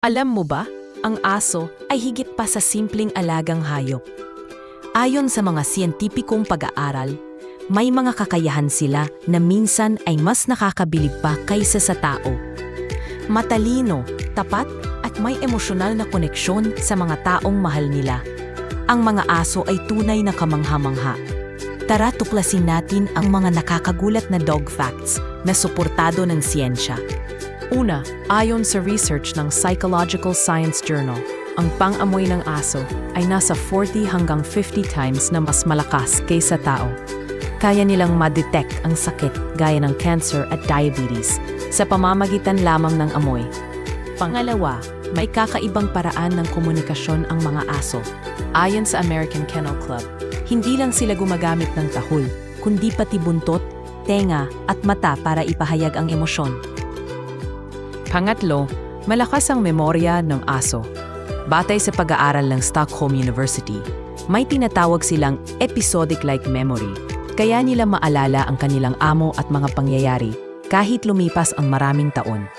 Alam mo ba, ang aso ay higit pa sa simpleng alagang hayop. Ayon sa mga siyentipikong pag-aaral, may mga kakayahan sila na minsan ay mas nakakabilib pa kaysa sa tao. Matalino, tapat at may emosyonal na koneksyon sa mga taong mahal nila. Ang mga aso ay tunay na kamangha-mangha. Tara tuklasin natin ang mga nakakagulat na dog facts na suportado ng siyensya. Una, ayon sa research ng Psychological Science Journal, ang pang-amoy ng aso ay nasa 40 hanggang 50 times na mas malakas kaysa tao. Kaya nilang ma-detect ang sakit gaya ng cancer at diabetes sa pamamagitan lamang ng amoy. Pangalawa, may kakaibang paraan ng komunikasyon ang mga aso. Ayon sa American Kennel Club, hindi lang sila gumagamit ng tahol, kundi pati buntot, tenga at mata para ipahayag ang emosyon. Pangatlo, malakas ang memorya ng aso. Batay sa pag-aaral ng Stockholm University, may tinatawag silang episodic-like memory, kaya nila maalala ang kanilang amo at mga pangyayari kahit lumipas ang maraming taon.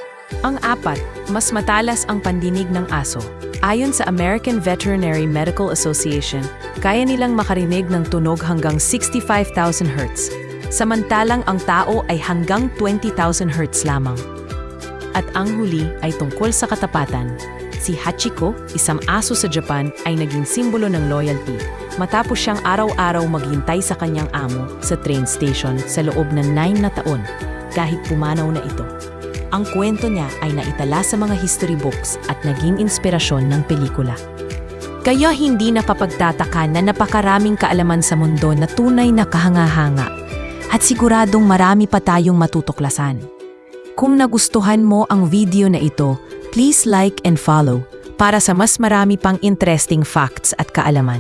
Ang apat, mas matalas ang pandinig ng aso. Ayon sa American Veterinary Medical Association, kaya nilang makarinig ng tunog hanggang 65,000 Hz, samantalang ang tao ay hanggang 20,000 Hz lamang. At ang huli ay tungkol sa katapatan. Si Hachiko, isang aso sa Japan, ay naging simbolo ng loyalty matapos siyang araw-araw maghintay sa kanyang amo sa train station sa loob ng 9 na taon kahit pumanaw na ito. Ang kwento niya ay naitala sa mga history books at naging inspirasyon ng pelikula. Kaya hindi napapagtataka na napakaraming kaalaman sa mundo na tunay na kahanga-hanga at siguradong marami pa tayong matutuklasan. Kung nagustuhan mo ang video na ito, please like and follow para sa mas marami pang interesting facts at kaalaman.